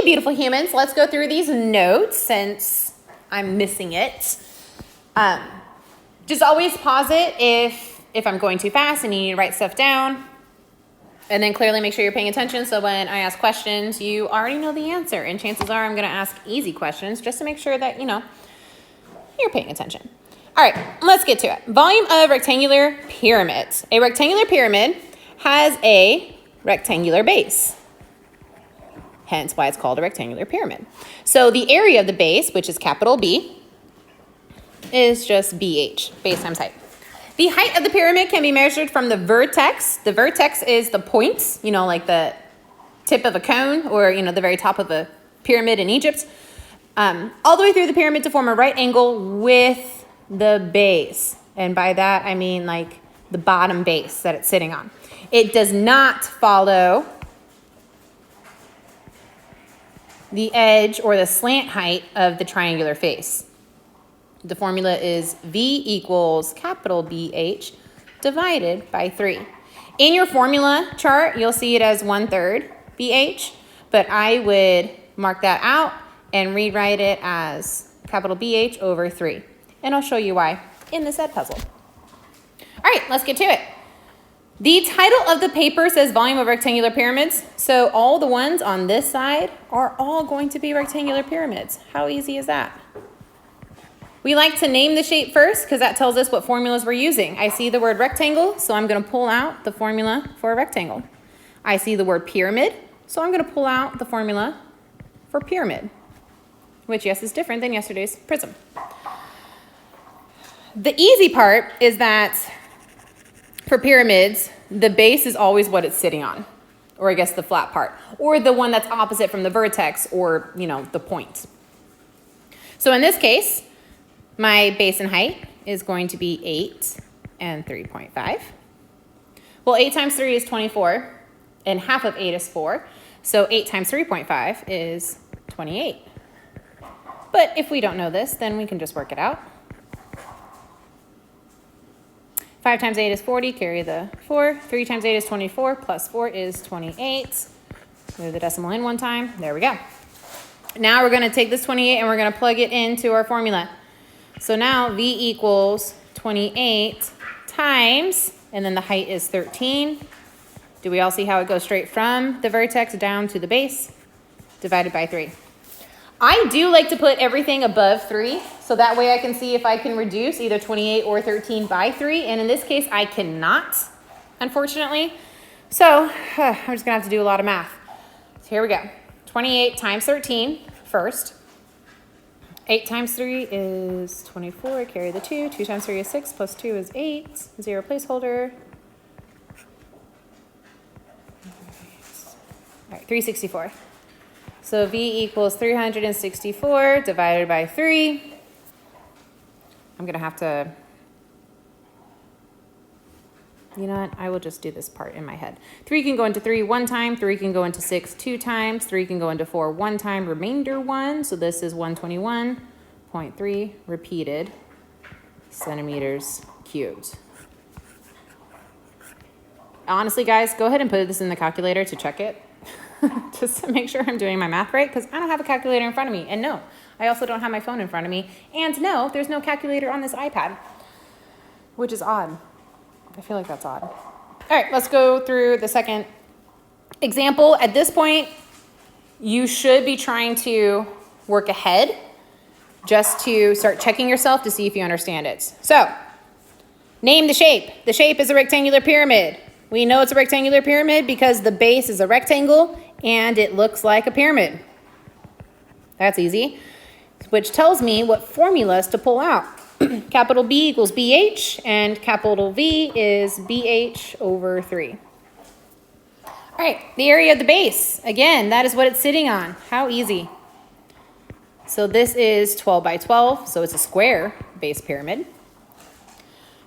Hey, beautiful humans, let's go through these notes since I'm missing it. Just always pause it if I'm going too fast and you need to write stuff down. And then clearly make sure you're paying attention so when I ask questions, you already know the answer. And chances are I'm going to ask easy questions just to make sure that, you're paying attention. All right, let's get to it. Volume of rectangular pyramids. A rectangular pyramid has a rectangular base. Hence why it's called a rectangular pyramid. So the area of the base, which is capital B, is just BH, base times height. The height of the pyramid can be measured from the vertex. The vertex is the points, like the tip of a cone or, the very top of a pyramid in Egypt, all the way through the pyramid to form a right angle with the base. And by that, I mean like the bottom base that it's sitting on. It does not follow the edge or the slant height of the triangular face. The formula is V equals capital BH divided by 3. In your formula chart, you'll see it as 1/3 BH, but I would mark that out and rewrite it as capital BH over 3. And I'll show you why in this Edpuzzle. All right, let's get to it. The title of the paper says volume of rectangular pyramids. So all the ones on this side are all going to be rectangular pyramids. How easy is that? We like to name the shape first because that tells us what formulas we're using. I see the word rectangle, so I'm going to pull out the formula for a rectangle. I see the word pyramid, so I'm going to pull out the formula for pyramid, which, yes, is different than yesterday's prism. The easy part is that for pyramids, the base is always what it's sitting on, or I guess the flat part, or the one that's opposite from the vertex or, the point. So in this case, my base and height is going to be 8 and 3.5. Well, 8 times 3 is 24, and half of 8 is 4. So 8 times 3.5 is 28. But if we don't know this, then we can just work it out. 5 times 8 is 40, carry the 4. 3 times 8 is 24, plus 4 is 28. Move the decimal in one time. There we go. Now we're going to take this 28 and we're going to plug it into our formula. So now V equals 28 times, and then the height is 13. Do we all see how it goes straight from the vertex down to the base? Divided by 3. I do like to put everything above 3, so that way I can see if I can reduce either 28 or 13 by 3, and in this case I cannot, unfortunately. So I'm just going to have to do a lot of math. So here we go. 28 times 13 first. 8 times 3 is 24, carry the 2. 2 times 3 is 6, plus 2 is 8. 0 placeholder. All right, 364. So V equals 364 divided by 3. I'm going to have to, I will just do this part in my head. 3 can go into 3 one time. 3 can go into 6 two times. 3 can go into 4 one time. Remainder 1. So this is 121.3 repeated centimeters cubed. Honestly, guys, go ahead and put this in the calculator to check it. Just to make sure I'm doing my math right, because I don't have a calculator in front of me. And no, I also don't have my phone in front of me. And no, there's no calculator on this iPad, which is odd. I feel like that's odd. All right, let's go through the second example. At this point, you should be trying to work ahead just to start checking yourself to see if you understand it. So, name the shape. The shape is a rectangular pyramid. We know it's a rectangular pyramid because the base is a rectangle and it looks like a pyramid. That's easy. Which tells me what formulas to pull out. Capital B equals BH and capital V is BH over 3. All right, the area of the base. Again, that is what it's sitting on. How easy. So this is 12 by 12, so it's a square base pyramid.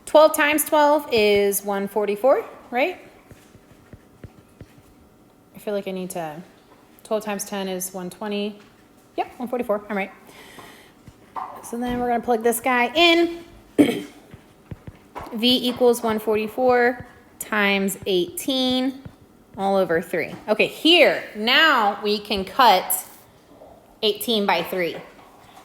12 times 12 is 144, right? I feel like I need to, 12 times 10 is 120. Yep, 144, I'm right. So then we're gonna plug this guy in. V equals 144 times 18 all over 3. Okay, here, now we can cut 18 by 3.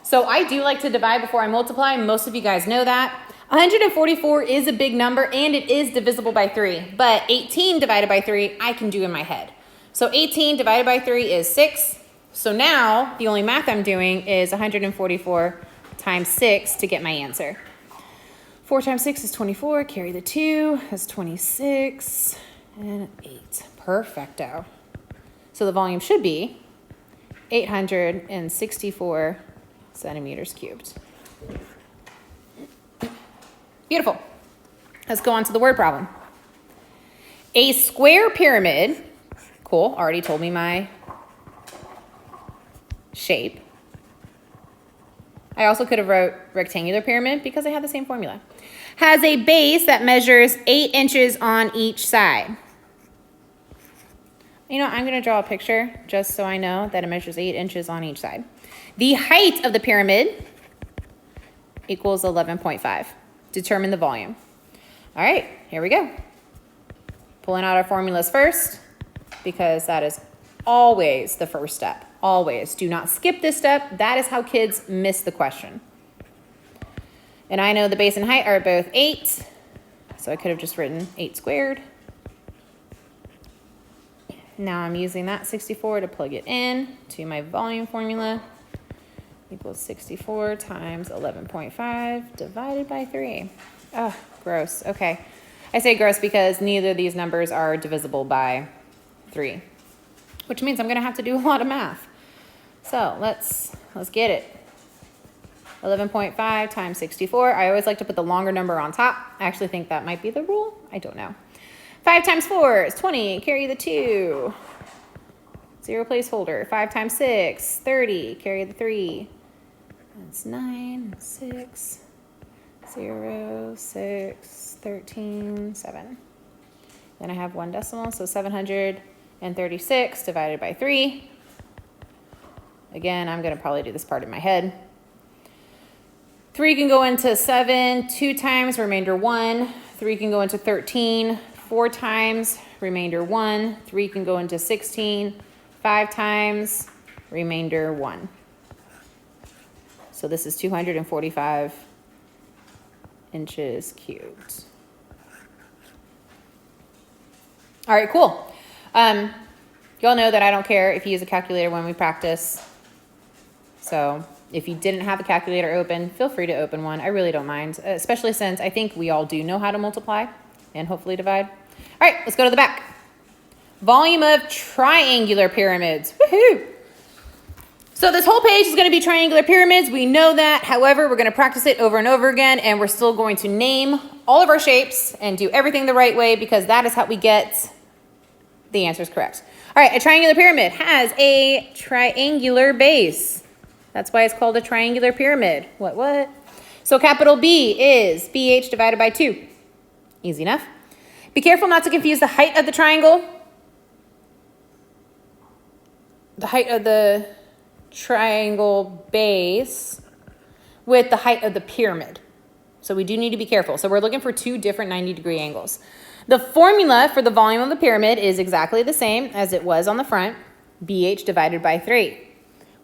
So I do like to divide before I multiply. Most of you guys know that. 144 is a big number and it is divisible by 3. But 18 divided by 3, I can do in my head. So 18 divided by 3 is 6. So now the only math I'm doing is 144 times 6 to get my answer. 4 times 6 is 24. Carry the 2. That's 26. And 8. Perfecto. So the volume should be 864 centimeters cubed. Beautiful. Let's go on to the word problem. A square pyramid, cool, already told me my shape. I also could have wrote rectangular pyramid because I had the same formula. Has a base that measures 8 inches on each side. You know, I'm going to draw a picture just so I know that it measures 8 inches on each side. The height of the pyramid equals 11.5. Determine the volume. All right, here we go. Pulling out our formulas first because that is always the first step. Always. Do not skip this step. That is how kids miss the question. And I know the base and height are both 8, so I could have just written 8 squared. Now I'm using that 64 to plug it in to my volume formula. Equals 64 times 11.5 divided by 3. Oh, gross. Okay. I say gross because neither of these numbers are divisible by 3, which means I'm going to have to do a lot of math. So let's get it. 11.5 times 64. I always like to put the longer number on top. I actually think that might be the rule. I don't know. 5 times 4 is 20. Carry the 2. 0 placeholder. 5 times 6, 30. Carry the 3. That's 9, 6, 0, 6, 13, 7. Then I have 1 decimal, so 736 divided by 3. Again, I'm going to probably do this part in my head. 3 can go into 7, 2 times, remainder 1. 3 can go into 13, 4 times, remainder 1. 3 can go into 16, 5 times, remainder 1. So this is 245 inches cubed. All right, cool. Y'all know that I don't care if you use a calculator when we practice. So if you didn't have a calculator open, feel free to open one. I really don't mind, especially since I think we all do know how to multiply and hopefully divide. All right, let's go to the back. Volume of triangular pyramids. Woohoo! So this whole page is going to be triangular pyramids. We know that. However, we're going to practice it over and over again, and we're still going to name all of our shapes and do everything the right way because that is how we get the answers correct. All right, a triangular pyramid has a triangular base. That's why it's called a triangular pyramid. What? So capital B is BH divided by 2. Easy enough. Be careful not to confuse the height of the triangle. The height of the triangle base with the height of the pyramid. So we do need to be careful. So we're looking for 2 different 90-degree angles. The formula for the volume of the pyramid is exactly the same as it was on the front, BH divided by 3.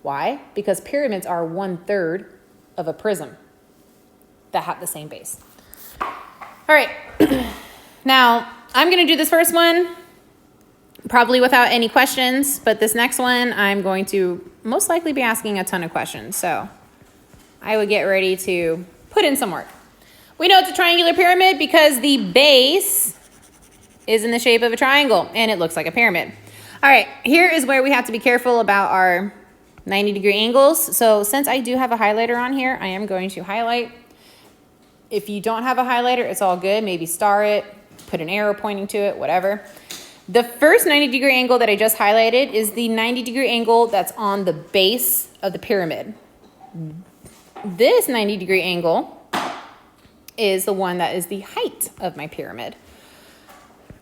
Why? Because pyramids are 1/3 of a prism that have the same base. All right. Now, I'm going to do this first one probably without any questions, but this next one I'm going to most likely be asking a ton of questions. So I would get ready to put in some work. We know it's a triangular pyramid because the base is in the shape of a triangle and it looks like a pyramid. All right, here is where we have to be careful about our 90-degree angles. So since I do have a highlighter on here, I am going to highlight. If you don't have a highlighter, it's all good. Maybe star it, put an arrow pointing to it, whatever. The first 90-degree angle that I just highlighted is the 90-degree angle that's on the base of the pyramid. This 90-degree angle is the one that is the height of my pyramid.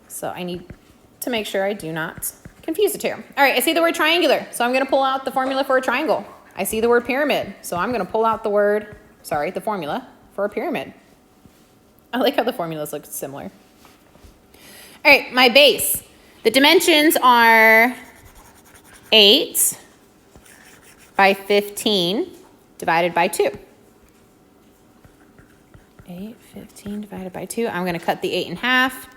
So I need to make sure I do not confuse the two. All right, I see the word triangular, so I'm going to pull out the formula for a triangle. I see the word pyramid, so I'm going to pull out the formula for a pyramid. I like how the formulas look similar. All right, my base. The dimensions are 8 by 15 divided by 2. 8, 15 divided by 2. I'm going to cut the 8 in half.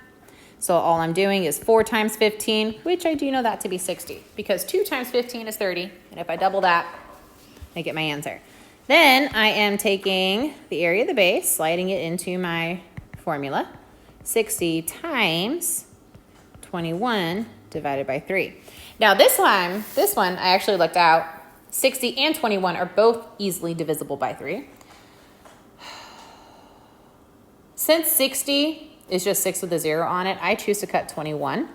So all I'm doing is 4 times 15, which I do know that to be 60, because 2 times 15 is 30. And if I double that, I get my answer. Then I am taking the area of the base, sliding it into my formula. 60 times 21 divided by 3. Now this one I actually looked out. 60 and 21 are both easily divisible by 3. Since 60 is just 6 with a 0 on it, I choose to cut 21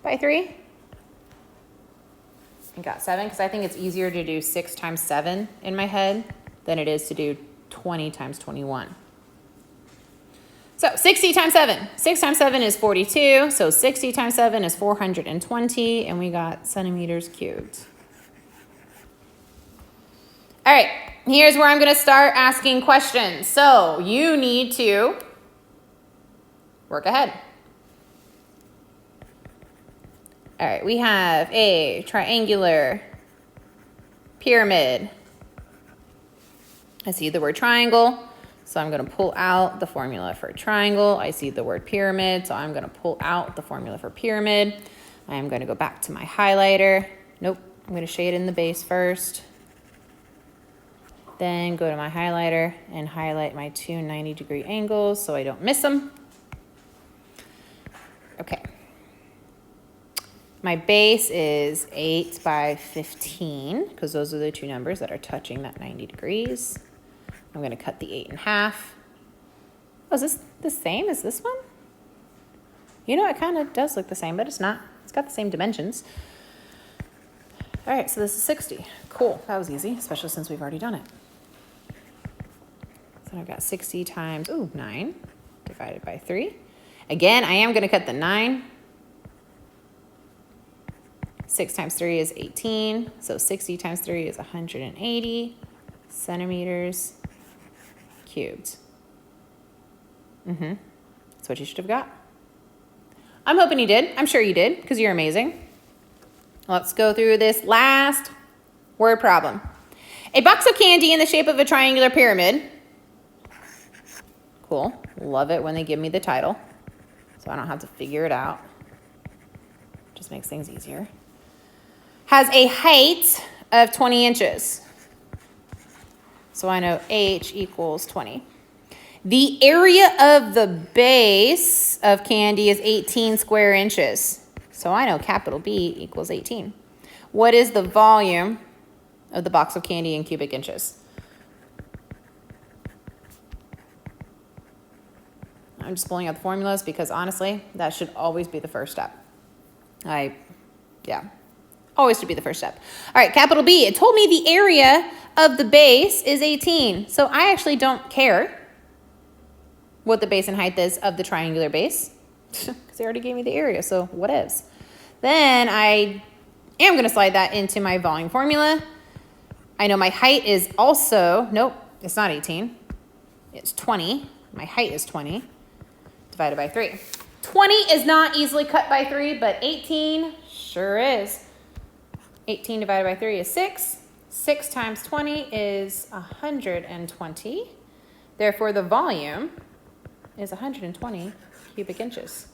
by 3. And got 7 because I think it's easier to do 6 times 7 in my head than it is to do 20 times 21. So 60 times 7. 6 times 7 is 42. So 60 times 7 is 420. And we got centimeters cubed. All right. Here's where I'm going to start asking questions. So you need to work ahead. All right. We have a triangular pyramid. I see the word triangle. So I'm going to pull out the formula for triangle. I see the word pyramid, so I'm going to pull out the formula for pyramid. I am going to go back to my highlighter. Nope, I'm going to shade in the base first. Then go to my highlighter and highlight my two 90-degree angles so I don't miss them. Okay. My base is 8 by 15 because those are the two numbers that are touching that 90 degrees. I'm going to cut the 8 in half. Oh, is this the same as this one? You know, it kind of does look the same, but it's not. It's got the same dimensions. All right, so this is 60. Cool. That was easy, especially since we've already done it. So I've got 60 times, 9 divided by 3. Again, I am going to cut the 9. 6 times 3 is 18. So 60 times 3 is 180 centimeters cubed. That's what you should have got. I'm hoping you did. I'm sure you did because you're amazing. Let's go through this last word problem. A box of candy in the shape of a triangular pyramid. Cool. Love it when they give me the title so I don't have to figure it out. Just makes things easier. Has a height of 20 inches. So I know H equals 20. The area of the base of candy is 18 square inches. So I know capital B equals 18. What is the volume of the box of candy in cubic inches? I'm just pulling out the formulas because honestly, that should always be the first step. Always should be the first step. All right, capital B. It told me the area of the base is 18. So I actually don't care what the base and height is of the triangular base because they already gave me the area, so whatevs. Then I am going to slide that into my volume formula. I know my height is also, nope, it's not 18. It's 20. My height is 20 divided by 3. 20 is not easily cut by 3, but 18 sure is. 18 divided by 3 is 6. 6 times 20 is 120. Therefore, the volume is 120 cubic inches,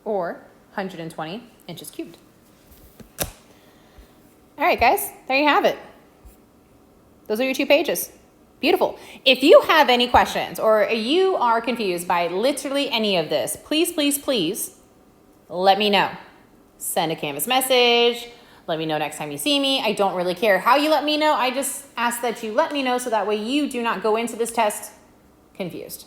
or 120 inches cubed. All right, guys, there you have it. Those are your 2 pages. Beautiful. If you have any questions or you are confused by literally any of this, please, please, please let me know. Send a Canvas message. Let me know next time you see me. I don't really care how you let me know. I just ask that you let me know so that way you do not go into this test confused.